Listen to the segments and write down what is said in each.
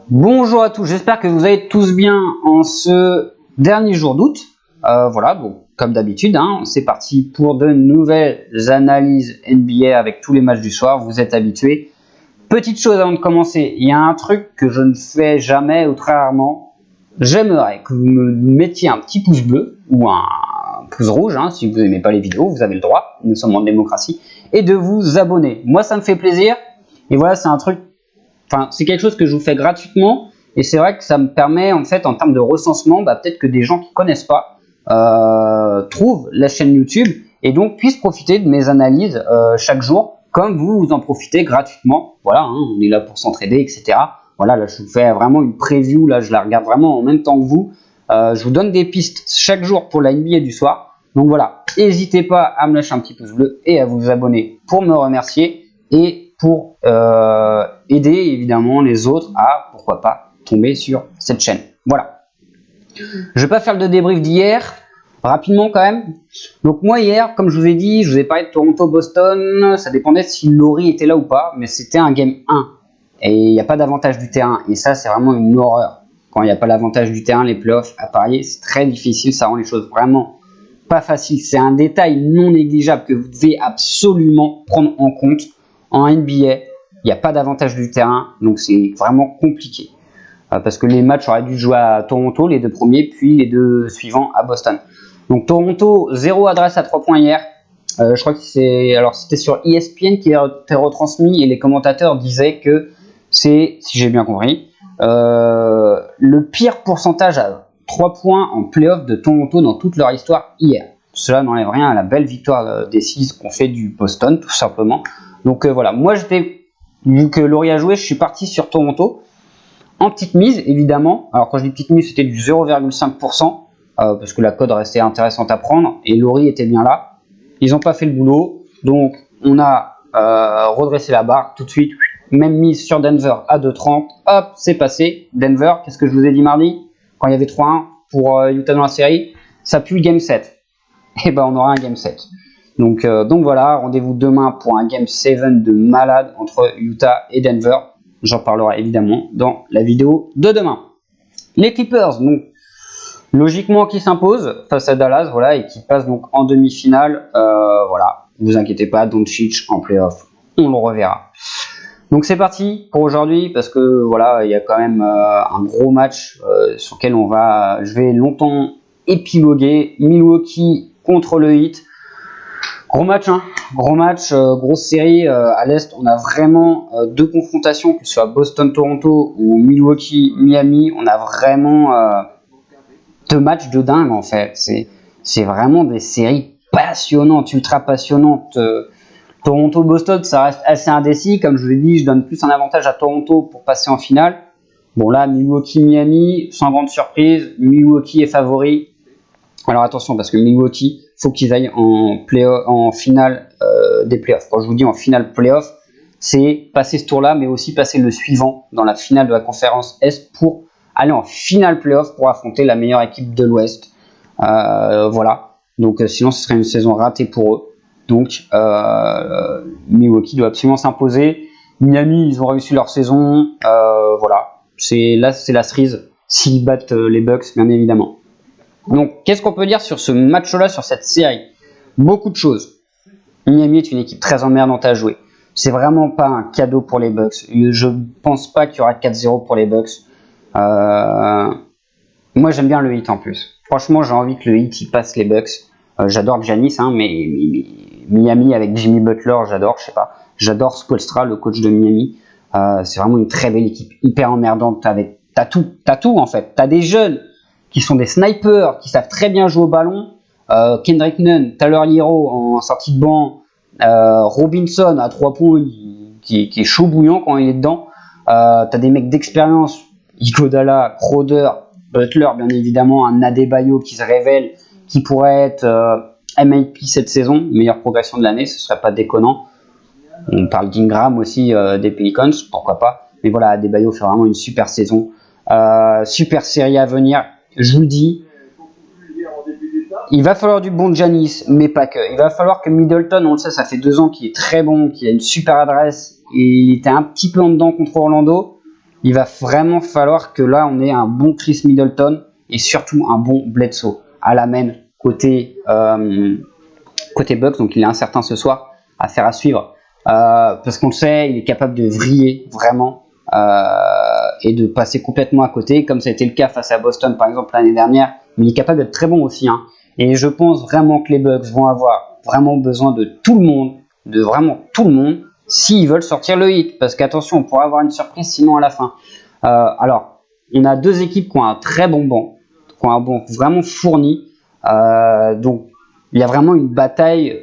Bonjour à tous, j'espère que vous allez tous bien en ce dernier jour d'août. Voilà, bon, comme d'habitude, c'est parti pour de nouvelles analyses NBA avec tous les matchs du soir, vous êtes habitués. Petite chose avant de commencer, il y a un truc que je ne fais jamais ou très rarement. J'aimerais que vous me mettiez un petit pouce bleu ou un pouce rouge, si vous n'aimez pas les vidéos, vous avez le droit, nous sommes en démocratie, et de vous abonner. Moi ça me fait plaisir, et voilà, c'est un truc. Enfin, c'est quelque chose que je vous fais gratuitement et c'est vrai que ça me permet en fait en termes de recensement, peut-être que des gens qui ne connaissent pas trouvent la chaîne YouTube et donc puissent profiter de mes analyses chaque jour comme vous en profitez gratuitement. Voilà, on est là pour s'entraider, etc. Voilà, là je vous fais vraiment une preview, là je la regarde vraiment en même temps que vous. Je vous donne des pistes chaque jour pour la NBA du soir. Donc voilà, n'hésitez pas à me lâcher un petit pouce bleu et à vous abonner pour me remercier et pour aider évidemment les autres à, pourquoi pas, tomber sur cette chaîne. Voilà. Je vais pas faire le débrief d'hier, rapidement quand même. Donc moi hier, comme je vous ai dit, je vous ai parlé de Toronto-Boston, ça dépendait si Laurie était là ou pas, mais c'était un game 1. Et il n'y a pas d'avantage du terrain, et ça c'est vraiment une horreur. Quand il n'y a pas l'avantage du terrain, les playoffs à parier, c'est très difficile, ça rend les choses vraiment pas faciles. C'est un détail non négligeable que vous devez absolument prendre en compte. En NBA, il n'y a pas d'avantage du terrain, donc c'est vraiment compliqué. Parce que les matchs auraient dû jouer à Toronto, les deux premiers, puis les deux suivants à Boston. Donc Toronto, 0 adresse à 3 points hier. Je crois que c'était sur ESPN qui a été retransmis et les commentateurs disaient que c'est, si j'ai bien compris, le pire pourcentage à 3 points en playoff de Toronto dans toute leur histoire hier. Cela n'enlève rien à la belle victoire des 6 qu'on fait du Boston, tout simplement. Donc voilà, moi vu que Laurie a joué, je suis parti sur Toronto en petite mise évidemment. Alors quand je dis petite mise, c'était du 0,5% parce que la cote restait intéressante à prendre et Laurie était bien là. Ils n'ont pas fait le boulot, donc on a redressé la barre tout de suite. Même mise sur Denver à 2,30, hop, c'est passé. Denver, qu'est-ce que je vous ai dit mardi quand il y avait 3-1 pour Utah dans la série, ça pue le game 7. Et ben on aura un game 7. Donc voilà, rendez-vous demain pour un Game 7 de malade entre Utah et Denver. J'en parlerai évidemment dans la vidéo de demain. Les Clippers, donc logiquement qui s'imposent face à Dallas, voilà, et qui passent donc en demi-finale. Voilà, ne vous inquiétez pas, Doncic en playoff, on le reverra. Donc c'est parti pour aujourd'hui parce que voilà, il y a quand même un gros match sur lequel je vais longtemps épiloguer. Milwaukee contre le Heat. Gros match, grosse série à l'Est. On a vraiment deux confrontations, que ce soit Boston-Toronto ou Milwaukee-Miami. On a vraiment deux matchs de dingue en fait. C'est vraiment des séries passionnantes, ultra passionnantes. Toronto-Boston, ça reste assez indécis. Comme je vous l'ai dit, je donne plus un avantage à Toronto pour passer en finale. Bon là, Milwaukee-Miami, sans grande surprise. Milwaukee est favori. Alors attention, parce que Milwaukee, faut qu'ils aillent en finale des playoffs. Quand je vous dis en finale playoff, c'est passer ce tour-là, mais aussi passer le suivant dans la finale de la conférence Est pour aller en finale playoff pour affronter la meilleure équipe de l'Ouest. Voilà. Donc sinon, ce serait une saison ratée pour eux. Donc Milwaukee doit absolument s'imposer. Miami, ils ont réussi leur saison. Voilà. C'est la cerise s'ils battent les Bucks, bien évidemment. Donc, qu'est-ce qu'on peut dire sur ce match-là, sur cette série? Beaucoup de choses. Miami est une équipe très emmerdante à jouer. C'est vraiment pas un cadeau pour les Bucks. Je pense pas qu'il y aura 4-0 pour les Bucks. Moi, j'aime bien le Heat en plus. Franchement, j'ai envie que le Heat y passe les Bucks. J'adore Giannis, mais Miami avec Jimmy Butler, j'adore. Je sais pas. J'adore Spoelstra, le coach de Miami. C'est vraiment une très belle équipe, hyper emmerdante. T'as tout en fait. T'as des jeunes qui sont des snipers, qui savent très bien jouer au ballon. Kendrick Nunn, Tyler Hero en sortie de banc, Robinson à 3 points, qui est chaud bouillant quand il est dedans. T'as des mecs d'expérience, Iguodala, Crowder, Butler, bien évidemment, un Adebayo qui se révèle, qui pourrait être MIP cette saison, meilleure progression de l'année, ce serait pas déconnant. On parle d'Ingram aussi, des Pelicans, pourquoi pas. Mais voilà, Adebayo fait vraiment une super saison. Super série à venir. Je vous le dis, il va falloir du bon Giannis, mais pas que. Il va falloir que Middleton, on le sait, ça fait 2 ans qu'il est très bon, qu'il a une super adresse, et il était un petit peu en dedans contre Orlando. il va vraiment falloir que là on ait un bon Chris Middleton et surtout un bon Bledsoe à la main côté Bucks. Donc il est incertain ce soir, affaire à suivre, parce qu'on le sait, il est capable de vriller vraiment et de passer complètement à côté, comme ça a été le cas face à Boston par exemple l'année dernière. Mais il est capable d'être très bon aussi, hein. Et je pense vraiment que les Bucks vont avoir vraiment besoin de tout le monde, de vraiment tout le monde, s'ils veulent sortir le hit, parce qu'attention, on pourrait avoir une surprise sinon à la fin. Alors, on a deux équipes qui ont un très bon banc, qui ont un banc vraiment fourni, donc il y a vraiment une bataille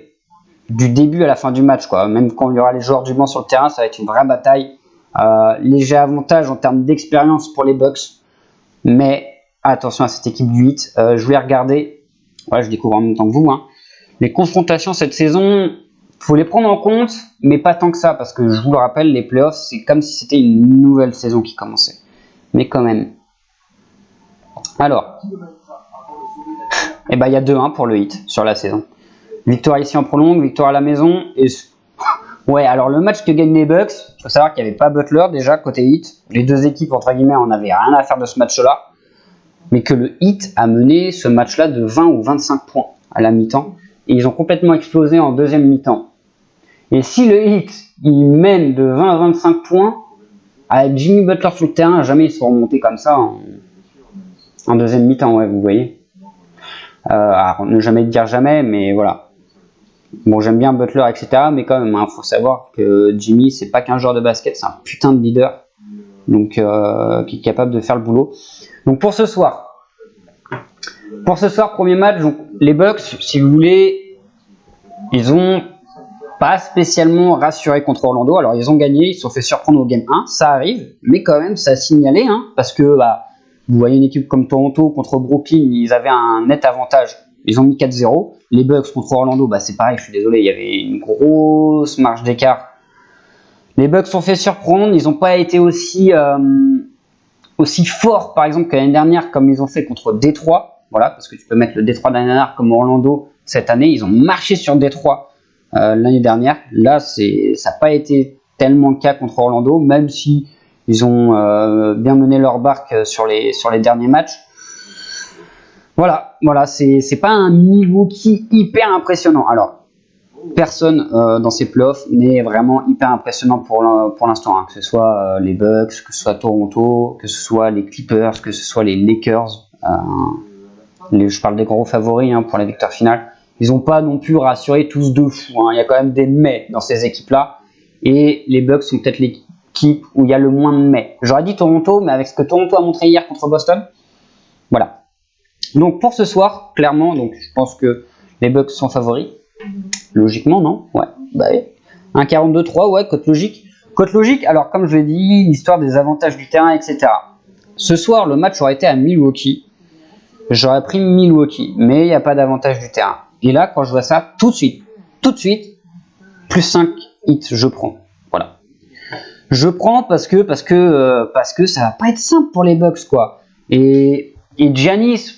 du début à la fin du match, quoi. Même quand il y aura les joueurs du banc sur le terrain, ça va être une vraie bataille. Léger avantage en termes d'expérience pour les Bucks, mais attention à cette équipe du 8. Je voulais regarder, ouais, je découvre en même temps que vous, hein. Les confrontations cette saison, faut les prendre en compte, mais pas tant que ça, parce que je vous le rappelle, les playoffs, c'est comme si c'était une nouvelle saison qui commençait. Mais quand même. Alors, il y a 2-1 pour le hit sur la saison. Victoire ici en prolongue, victoire à la maison. Et ouais, alors le match que gagnent les Bucks, il faut savoir qu'il n'y avait pas Butler déjà côté hit. Les deux équipes, entre guillemets, on n'avait rien à faire de ce match-là. Mais que le hit a mené ce match-là de 20 ou 25 points à la mi-temps. Et ils ont complètement explosé en deuxième mi-temps. Et si le hit, il mène de 20 à 25 points, avec Jimmy Butler sur le terrain, jamais ils seront remontés comme ça en deuxième mi-temps, ouais, vous voyez. Alors, ne jamais dire jamais, mais voilà. Bon, j'aime bien Butler, etc., mais quand même, faut savoir que Jimmy, c'est pas qu'un joueur de basket, c'est un putain de leader, donc qui est capable de faire le boulot. Donc pour ce soir, premier match, donc les Bucks, si vous voulez, ils ont pas spécialement rassuré contre Orlando. Alors ils ont gagné, ils se sont fait surprendre au game 1, ça arrive, mais quand même ça a signalé, hein, parce que vous voyez une équipe comme Toronto contre Brooklyn, ils avaient un net avantage, ils ont mis 4-0. Les Bucks contre Orlando, c'est pareil, je suis désolé, il y avait une grosse marge d'écart. Les Bucks se sont fait surprendre, ils n'ont pas été aussi forts par exemple que l'année dernière, comme ils ont fait contre Détroit. Voilà, parce que tu peux mettre le Détroit de l'année dernière comme Orlando cette année, ils ont marché sur Détroit l'année dernière. Là, ça n'a pas été tellement le cas contre Orlando, même si ils ont bien mené leur barque sur les derniers matchs. Voilà, c'est pas un Milwaukee hyper impressionnant. Alors, personne dans ces playoffs n'est vraiment hyper impressionnant pour l'instant, hein, que ce soit les Bucks, que ce soit Toronto, que ce soit les Clippers, que ce soit les Lakers. Je parle des gros favoris, hein, pour la victoire finale. Ils n'ont pas non plus rassuré tous de fou, hein. Il y a quand même des mais dans ces équipes-là. Et les Bucks sont peut-être l'équipe où il y a le moins de mais. J'aurais dit Toronto, mais avec ce que Toronto a montré hier contre Boston, voilà. Donc pour ce soir, clairement, donc je pense que les Bucks sont favoris. Logiquement, non? Ouais. 1,42-3, ouais, cote logique. Cote logique, alors comme je l'ai dit, l'histoire des avantages du terrain, etc. Ce soir, le match aurait été à Milwaukee. J'aurais pris Milwaukee, mais il n'y a pas d'avantage du terrain. Et là, quand je vois ça, tout de suite, plus 5 hits, je prends. Voilà. Je prends parce que ça va pas être simple pour les Bucks, quoi. Et Giannis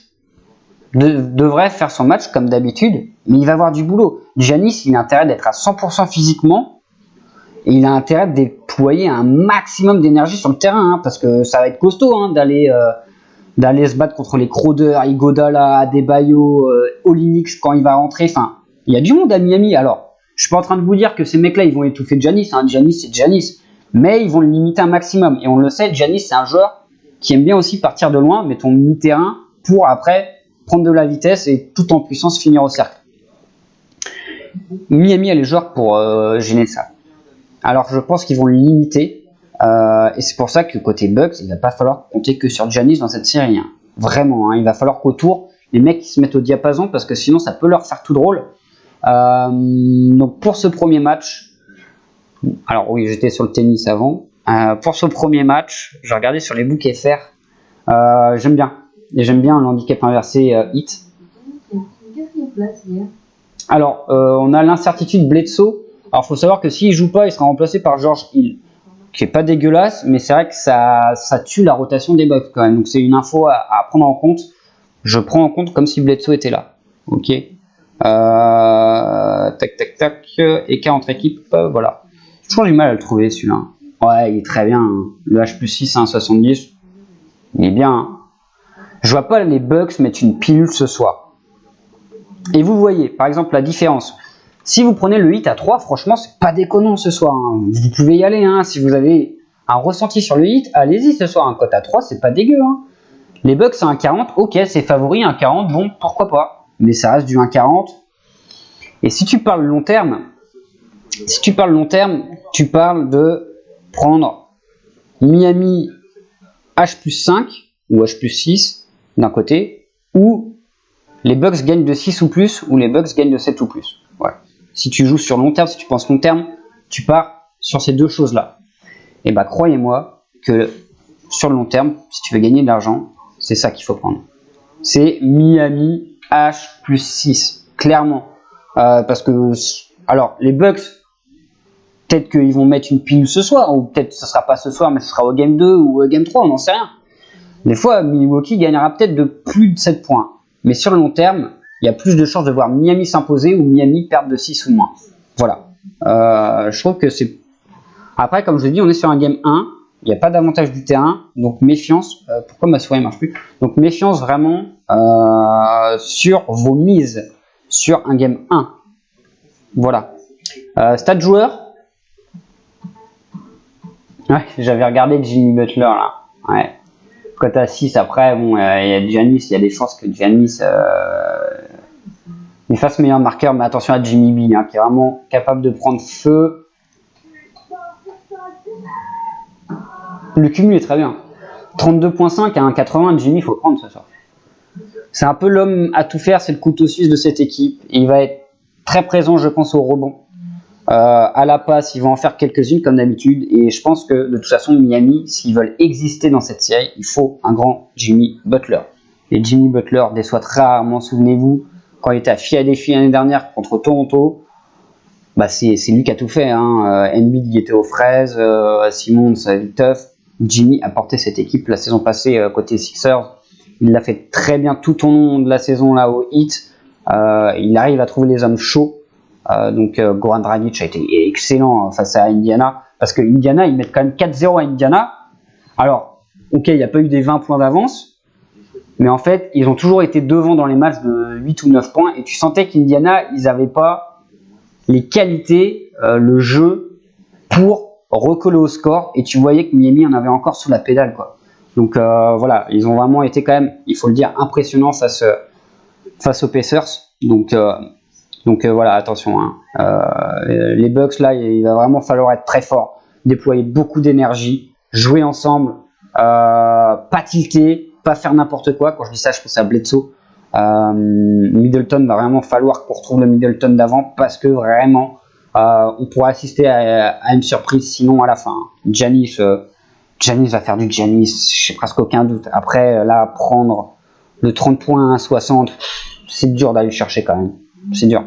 devrait faire son match comme d'habitude, mais il va avoir du boulot. Giannis, il a intérêt d'être à 100% physiquement, et il a intérêt de déployer un maximum d'énergie sur le terrain, hein, parce que ça va être costaud, hein, d'aller se battre contre les Crowder, Iguodala, Adebayo, Olynyk quand il va rentrer. Enfin, il y a du monde à Miami. Alors, je suis pas en train de vous dire que ces mecs-là, ils vont étouffer Giannis, hein. Giannis, c'est Giannis. Mais ils vont le limiter un maximum. Et on le sait, Giannis, c'est un joueur qui aime bien aussi partir de loin, mais ton mi-terrain pour après prendre de la vitesse et tout en puissance finir au cercle. Miami a les joueurs pour gêner ça. Alors, je pense qu'ils vont le limiter. Et c'est pour ça que côté Bucks, il va pas falloir compter que sur Giannis dans cette série, hein. Vraiment, hein, il va falloir qu'autour les mecs se mettent au diapason, parce que sinon ça peut leur faire tout drôle. Donc pour ce premier match, alors oui, j'étais sur le tennis avant. Pour ce premier match, j'ai regardé sur les books FR. J'aime bien l'handicap inversé hit. Alors on a l'incertitude Bledsoe. Alors faut savoir que s'il joue pas, il sera remplacé par George Hill, qui est pas dégueulasse, mais c'est vrai que ça tue la rotation des Bucks quand même. Donc c'est une info à prendre en compte. Je prends en compte comme si Bledsoe était là. Ok. Tac. Écart entre équipes, voilà. J'ai toujours du mal à le trouver celui-là. Ouais, il est très bien. Hein. Le H+6 à 1,70, il est bien. Hein. Je vois pas les Bucks mettre une pilule ce soir. Et vous voyez, par exemple, la différence. Si vous prenez le hit à 3, franchement, c'est pas déconnant ce soir. Hein. Vous pouvez y aller. Hein. Si vous avez un ressenti sur le hit, allez-y ce soir. Un cote à 3, c'est pas dégueu. Hein. Les Bucks à 1,40, ok, c'est favori. 1,40, bon, pourquoi pas. Mais ça reste du 1,40. Et si tu parles long terme, tu parles de prendre Miami H+5 ou H+6 d'un côté, ou les Bucks gagnent de 6 ou plus, ou les Bucks gagnent de 7 ou plus. Voilà. Si tu joues sur long terme, si tu penses long terme, tu pars sur ces deux choses-là. Et bah croyez-moi que sur le long terme, si tu veux gagner de l'argent, c'est ça qu'il faut prendre. C'est Miami H+6, clairement. Parce que, alors, les Bucks, peut-être qu'ils vont mettre une pilule ce soir, ou peut-être que ce sera pas ce soir, mais ce sera au Game 2 ou au Game 3, on n'en sait rien. Des fois, Milwaukee gagnera peut-être de plus de 7 points. Mais sur le long terme, il y a plus de chances de voir Miami s'imposer ou Miami perdre de 6 ou moins. Voilà. Je trouve que c'est... Après, comme je l'ai dit, on est sur un Game 1. Il n'y a pas d'avantage du terrain. Donc, méfiance. Pourquoi ma souris ne marche plus? Donc, méfiance vraiment sur vos mises sur un Game 1. Voilà. Stade joueur. Ouais, j'avais regardé Jimmy Butler là. Ouais. Cote à 6, après, bon, il y a Giannis, il y a des chances que Giannis il fasse meilleur marqueur, mais attention à Jimmy B, hein, qui est vraiment capable de prendre feu. Le cumul est très bien. 32.5 à 1,80, Jimmy, il faut prendre ce soir. C'est un peu l'homme à tout faire, c'est le couteau suisse de cette équipe. Et il va être très présent, je pense, au rebond. À la passe, ils vont en faire quelques-unes comme d'habitude. Et je pense que de toute façon, Miami, s'ils veulent exister dans cette série, il faut un grand Jimmy Butler. Et Jimmy Butler déçoit très rarement, souvenez-vous, quand il était à Philadelphie l'année dernière contre Toronto, bah c'est lui qui a tout fait. Hein. Embiid il était aux fraises, Simmons ça avait tough. Jimmy a porté cette équipe la saison passée côté Sixers. Il l'a fait très bien tout au long de la saison là au Heat. Il arrive à trouver les hommes chauds. Donc Goran Dragic a été excellent face à Indiana, parce que Indiana ils mettent quand même 4-0 à Indiana. Alors ok, il n'y a pas eu des 20 points d'avance, mais en fait ils ont toujours été devant dans les matchs de 8 ou 9 points, et tu sentais qu'Indiana ils n'avaient pas les qualités, le jeu pour recoller au score, et tu voyais que Miami en avait encore sous la pédale quoi. Donc voilà, ils ont vraiment été quand même, il faut le dire, impressionnants face aux Pacers. Donc voilà, attention. Hein. Les Bucks, là, il va vraiment falloir être très fort, déployer beaucoup d'énergie, jouer ensemble, pas tilter, pas faire n'importe quoi. Quand je dis ça, je pense à Bledsoe. Middleton va vraiment falloir qu'on retrouve le Middleton d'avant, parce que vraiment, on pourra assister à une surprise sinon à la fin. Giannis va faire du Giannis, j'ai presque aucun doute. Après, là, prendre le 30 points à 60, c'est dur d'aller le chercher quand même. C'est dur.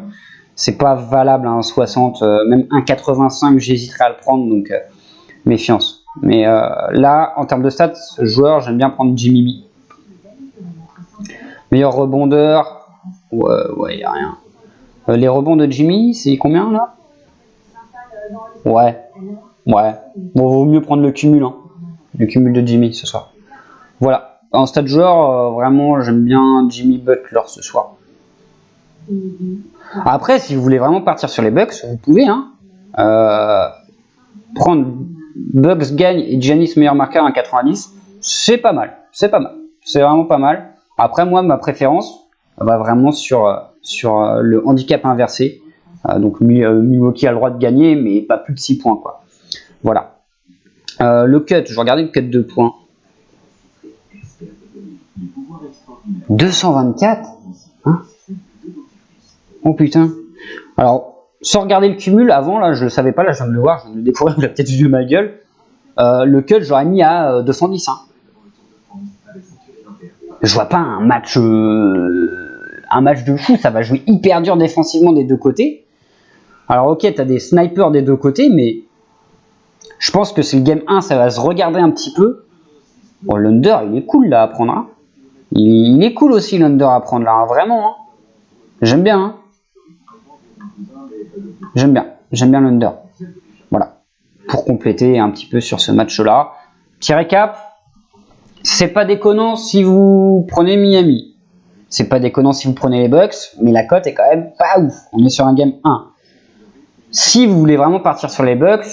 C'est pas valable à 1,60, même 1,85, j'hésiterais à le prendre, donc méfiance. Mais là, en termes de stats, ce joueur, j'aime bien prendre Jimmy B. Meilleur rebondeur, ouais, y a rien. Les rebonds de Jimmy, c'est combien là? Ouais. Bon, vaut mieux prendre le cumul, hein. Le cumul de Jimmy ce soir. Voilà. En stade joueur, vraiment, j'aime bien Jimmy Butler ce soir. Après, si vous voulez vraiment partir sur les Bucks, vous pouvez hein, prendre Bucks gagne et Giannis meilleur marqueur à 90, c'est pas mal, c'est vraiment pas mal. Après, moi, ma préférence va vraiment sur le handicap inversé. Donc Milwaukee a le droit de gagner, mais pas plus de 6 points quoi. Voilà. Le cut, je regardais le cut de points. 224 hein. Oh putain. Alors, sans regarder le cumul, avant, là, je le savais pas, là, je viens de le voir, je viens de le découvrir, j'ai peut-être vu de ma gueule. Le cut, j'aurais mis à 210. Hein. Je vois pas un match de fou, ça va jouer hyper dur défensivement des deux côtés. Alors, ok, t'as des snipers des deux côtés, mais je pense que c'est le game 1, ça va se regarder un petit peu. Bon, l'under, il est cool là à prendre. Hein. Il est cool aussi l'under à prendre là, hein, vraiment. Hein. J'aime bien. Hein. J'aime bien l'under. Voilà. pour compléter un petit peu sur ce match-là. Petit récap, c'est pas déconnant si vous prenez Miami. C'est pas déconnant si vous prenez les Bucks, mais la cote est quand même pas ouf. On est sur un game 1. Si vous voulez vraiment partir sur les Bucks,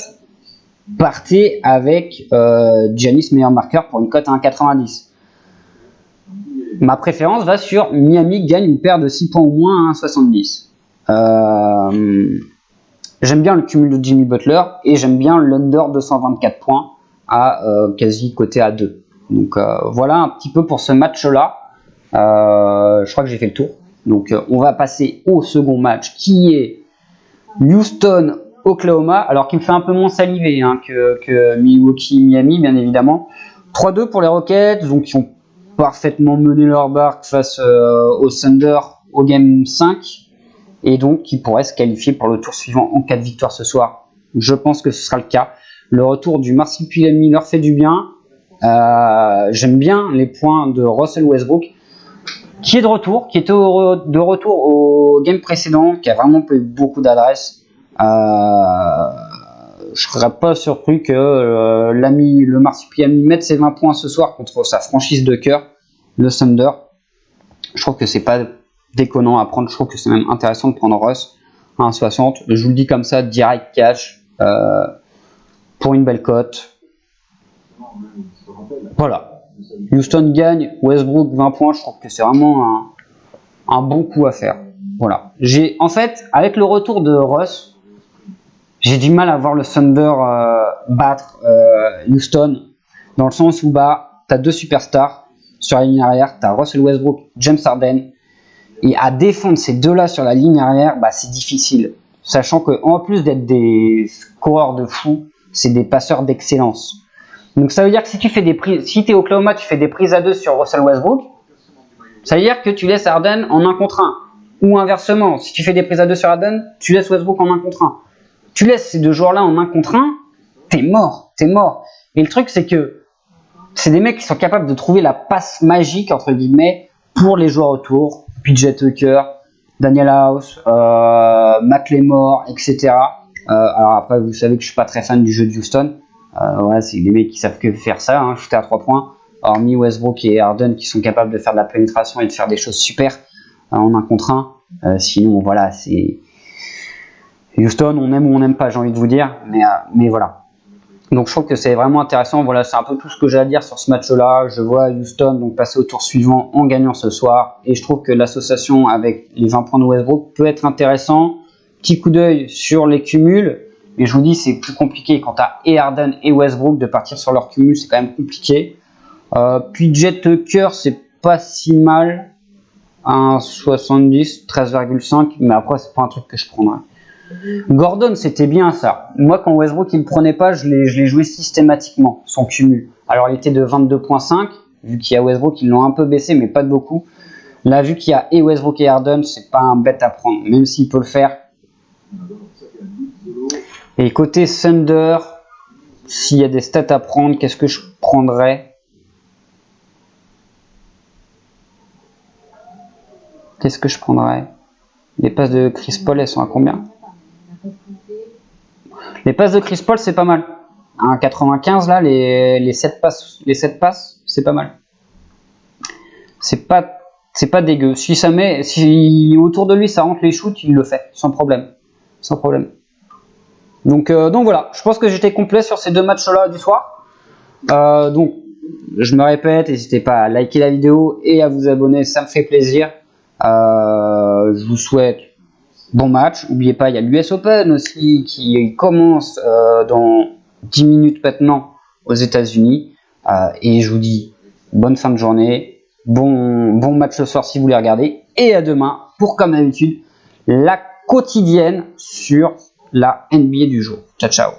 partez avec Giannis meilleur marqueur pour une cote à 1,90. Ma préférence va sur Miami gagne une paire de 6 points ou moins à 1,70. J'aime bien le cumul de Jimmy Butler et j'aime bien l'under 224 points à quasi coté à 2. Donc voilà un petit peu pour ce match-là. Je crois que j'ai fait le tour. Donc on va passer au second match qui est Houston-Oklahoma. Alors qui me fait un peu moins saliver que Milwaukee-Miami bien évidemment. 3-2 pour les Rockets, donc qui ont parfaitement mené leur barque face au Thunder au game 5 et donc qui pourraient se qualifier pour le tour suivant en cas de victoire ce soir. Je pense que ce sera le cas. Le retour du Marsupilami leur fait du bien. J'aime bien les points de Russell Westbrook qui est de retour, qui était de retour au game précédent, qui a vraiment pas eu beaucoup d'adresses. Je serais pas surpris que le Marsupilami mette ses 20 points ce soir contre sa franchise de cœur, le Thunder. Je trouve que c'est pas déconnant à prendre, je trouve que c'est même intéressant de prendre Russ à 1,60. Je vous le dis comme ça, direct cash, pour une belle cote. Voilà. Houston gagne, Westbrook 20 points, je trouve que c'est vraiment un bon coup à faire. Voilà. En fait, avec le retour de Russ, j'ai du mal à voir le Thunder battre Houston, dans le sens où tu as deux superstars sur la ligne arrière, tu as Russell Westbrook, James Harden, et à défendre ces deux-là sur la ligne arrière, c'est difficile. Sachant qu'en plus d'être des coureurs de fou, c'est des passeurs d'excellence. Donc ça veut dire que si tu es Oklahoma, tu fais des prises à 2 sur Russell Westbrook, ça veut dire que tu laisses Harden en 1 contre 1. Ou inversement, si tu fais des prises à 2 sur Harden, tu laisses Westbrook en 1 contre 1. Tu laisses ces deux joueurs-là en 1 contre 1, t'es mort. Et le truc, c'est que c'est des mecs qui sont capables de trouver la passe magique, entre guillemets, pour les joueurs autour. PJ Tucker, Daniel House, McLemore, etc. Alors après, vous savez que je suis pas très fan du jeu de Houston. C'est des mecs qui savent que faire ça, shooter à 3 points. Hormis Westbrook et Harden qui sont capables de faire de la pénétration et de faire des choses super en 1 contre 1. Sinon, voilà, c'est Houston, on aime ou on n'aime pas, j'ai envie de vous dire. Mais voilà. Donc je trouve que c'est vraiment intéressant. Voilà, c'est un peu tout ce que j'ai à dire sur ce match-là. Je vois Houston donc passer au tour suivant en gagnant ce soir. Et je trouve que l'association avec les 20 points de Westbrook peut être intéressant. Petit coup d'œil sur les cumuls. Mais je vous dis, c'est plus compliqué quand tu as et Harden et Westbrook de partir sur leur cumul, c'est quand même compliqué. Puis Jet Tucker, c'est pas si mal. 1,70, 13,5, mais après, c'est pas un truc que je prendrais. Gordon, c'était bien ça. Moi, quand Westbrook il me prenait pas, je l'ai joué systématiquement, son cumul. Alors, il était de 22,5, vu qu'il y a Westbrook, ils l'ont un peu baissé, mais pas de beaucoup. Là, vu qu'il y a et Westbrook et Harden, c'est pas un bête à prendre, même s'il peut le faire. Et côté Thunder, s'il y a des stats à prendre, qu'est-ce que je prendrais? Les passes de Chris Paul, elles sont à combien? Les passes de Chris Paul, c'est pas mal. À 95, là, les 7 passes, c'est pas mal. C'est pas dégueu. Si autour de lui, ça rentre les shoots, il le fait, sans problème. Donc voilà, je pense que j'étais complet sur ces deux matchs-là du soir. Donc, je me répète, n'hésitez pas à liker la vidéo et à vous abonner, ça me fait plaisir. Je vous souhaite bon match. N'oubliez pas, il y a l'US Open aussi qui commence dans 10 minutes maintenant aux États-Unis. Et je vous dis bonne fin de journée, bon match ce soir si vous voulez regarder. Et à demain pour, comme d'habitude, la quotidienne sur la NBA du jour. Ciao, ciao.